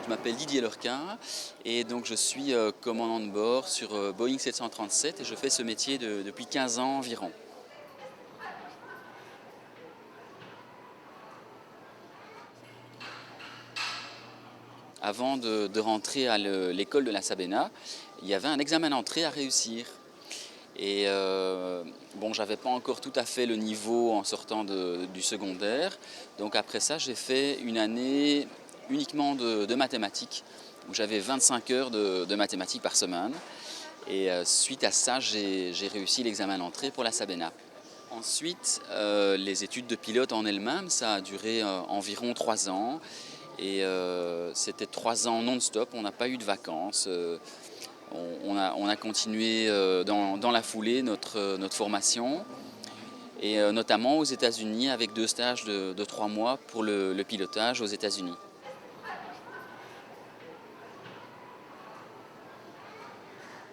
Je m'appelle Didier Lorquin et donc je suis commandant de bord sur Boeing 737 et je fais ce métier depuis 15 ans environ. Avant de rentrer à l'école de la Sabena, il y avait un examen d'entrée à réussir. Et bon, j'avais pas encore tout à fait le niveau en sortant du secondaire. Donc après ça, j'ai fait une année uniquement de mathématiques, où j'avais 25 heures de mathématiques par semaine. Et suite à ça, j'ai réussi l'examen d'entrée pour la Sabena. Ensuite, les études de pilote en elles-mêmes, ça a duré environ 3 ans. Et c'était 3 ans non-stop, on n'a pas eu de vacances. On a continué dans la foulée notre formation, et notamment aux États-Unis avec 2 stages de 3 mois pour le pilotage aux États-Unis.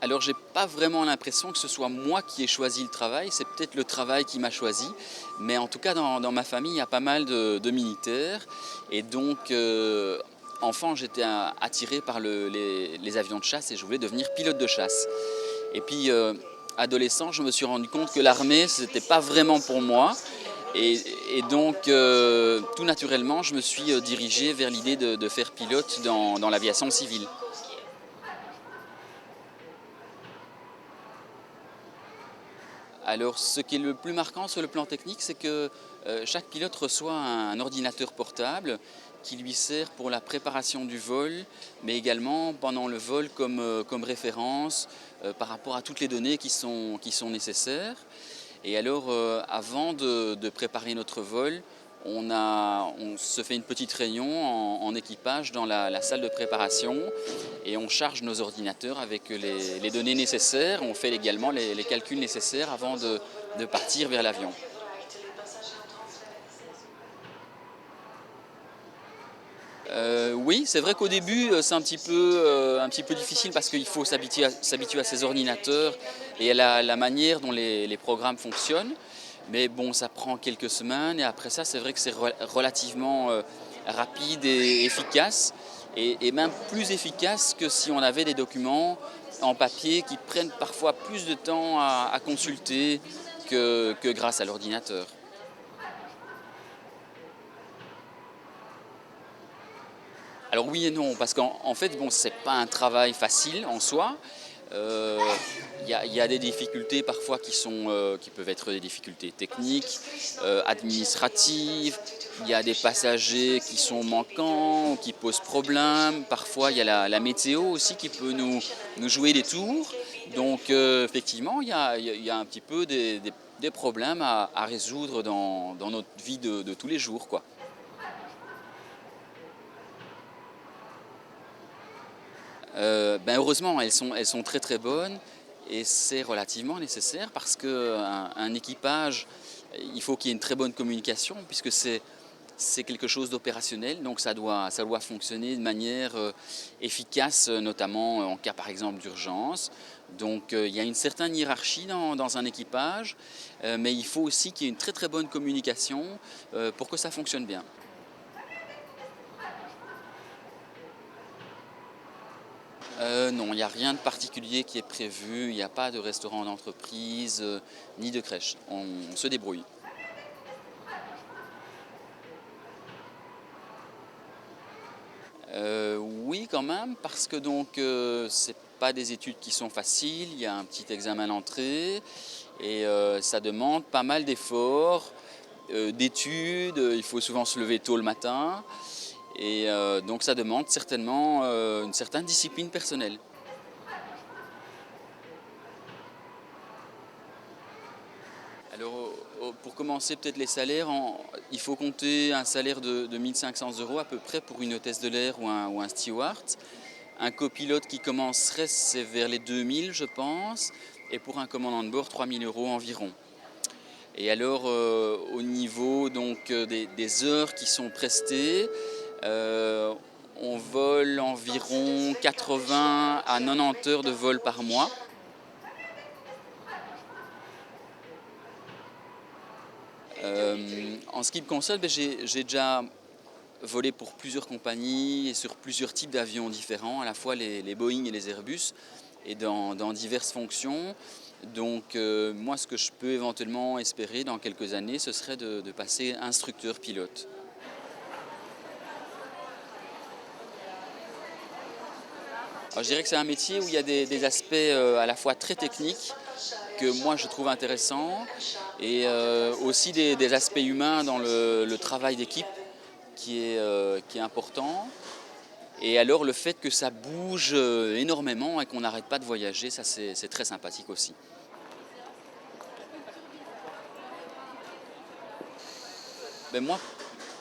Alors j'ai pas vraiment l'impression que ce soit moi qui ai choisi le travail, c'est peut-être le travail qui m'a choisi, mais en tout cas dans ma famille il y a pas mal de militaires, et donc enfant j'étais attiré par les avions de chasse et je voulais devenir pilote de chasse. Et puis adolescent, je me suis rendu compte que l'armée c'était pas vraiment pour moi, et, et donc tout naturellement je me suis dirigé vers l'idée de faire pilote dans l'aviation civile. Alors, ce qui est le plus marquant sur le plan technique, c'est que chaque pilote reçoit un ordinateur portable qui lui sert pour la préparation du vol, mais également pendant le vol comme référence par rapport à toutes les données qui sont nécessaires. Et alors, avant de préparer notre vol, on se fait une petite réunion en équipage dans la salle de préparation, et on charge nos ordinateurs avec les données nécessaires. On fait également les calculs nécessaires avant de partir vers l'avion. Oui, c'est vrai qu'au début, c'est un petit peu difficile parce qu'il faut s'habituer à ces ordinateurs et à la manière dont les programmes fonctionnent. Mais bon, ça prend quelques semaines, et après ça, c'est vrai que c'est relativement rapide et efficace, et même plus efficace que si on avait des documents en papier qui prennent parfois plus de temps à consulter que grâce à l'ordinateur. Alors oui et non, parce qu'en fait, bon, c'est pas un travail facile en soi. Euh, Il y a des difficultés parfois qui peuvent être des difficultés techniques, administratives. Il y a des passagers qui sont manquants, qui posent problème. Parfois, il y a la météo aussi qui peut nous jouer des tours. Donc, effectivement, il y a un petit peu des problèmes à résoudre dans notre vie de tous les jours, quoi. Ben heureusement, elles sont très très bonnes, et c'est relativement nécessaire parce qu'un équipage, il faut qu'il y ait une très bonne communication puisque c'est quelque chose d'opérationnel, donc ça doit fonctionner de manière efficace, notamment en cas par exemple d'urgence. Donc il y a une certaine hiérarchie dans un équipage, mais il faut aussi qu'il y ait une très très bonne communication pour que ça fonctionne bien. Non, il n'y a rien de particulier qui est prévu, il n'y a pas de restaurant d'entreprise, ni de crèche. On se débrouille. Oui, quand même, parce que donc c'est pas des études qui sont faciles, il y a un petit examen d'entrée, et ça demande pas mal d'efforts, d'études, il faut souvent se lever tôt le matin, et donc ça demande certainement une certaine discipline personnelle. Alors, pour commencer, peut-être les salaires, il faut compter un salaire de 1 500 € à peu près pour une hôtesse de l'air ou un steward. Un copilote qui commencerait, c'est vers les 2 000, je pense, et pour un commandant de bord, 3 000 € environ. Et alors, au niveau donc, des heures qui sont prestées, euh, on vole environ 80 à 90 heures de vol par mois. En ce qui me concerne, ben, j'ai déjà volé pour plusieurs compagnies et sur plusieurs types d'avions différents, à la fois les Boeing et les Airbus, et dans diverses fonctions. Donc moi, ce que je peux éventuellement espérer dans quelques années, ce serait de passer instructeur pilote. Alors, je dirais que c'est un métier où il y a des aspects à la fois très techniques, que moi je trouve intéressants, et aussi des aspects humains dans le travail d'équipe qui est important. Et alors le fait que ça bouge énormément et qu'on n'arrête pas de voyager, ça c'est très sympathique aussi. Ben moi,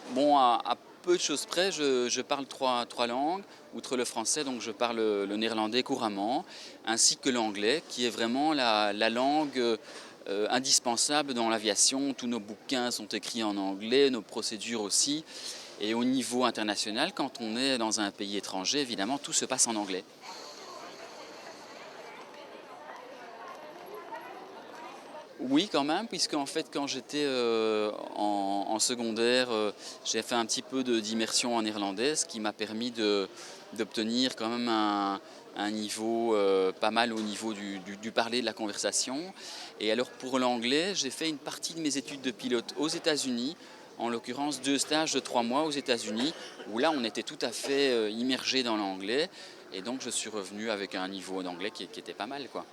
bon, à peu de choses près, je parle trois langues. Outre le français, donc je parle le néerlandais couramment, ainsi que l'anglais, qui est vraiment la langue indispensable dans l'aviation. Tous nos bouquins sont écrits en anglais, nos procédures aussi. Et au niveau international, quand on est dans un pays étranger, évidemment, tout se passe en anglais. Oui, quand même, puisque en fait, quand j'étais en secondaire, j'ai fait un petit peu d'immersion en néerlandais, ce qui m'a permis d'obtenir quand même un niveau pas mal au niveau du parler, de la conversation. Et alors pour l'anglais, j'ai fait une partie de mes études de pilote aux États-Unis, en l'occurrence 2 stages de 3 mois aux États-Unis, où là on était tout à fait immergé dans l'anglais. Et donc je suis revenu avec un niveau d'anglais qui était pas mal, quoi.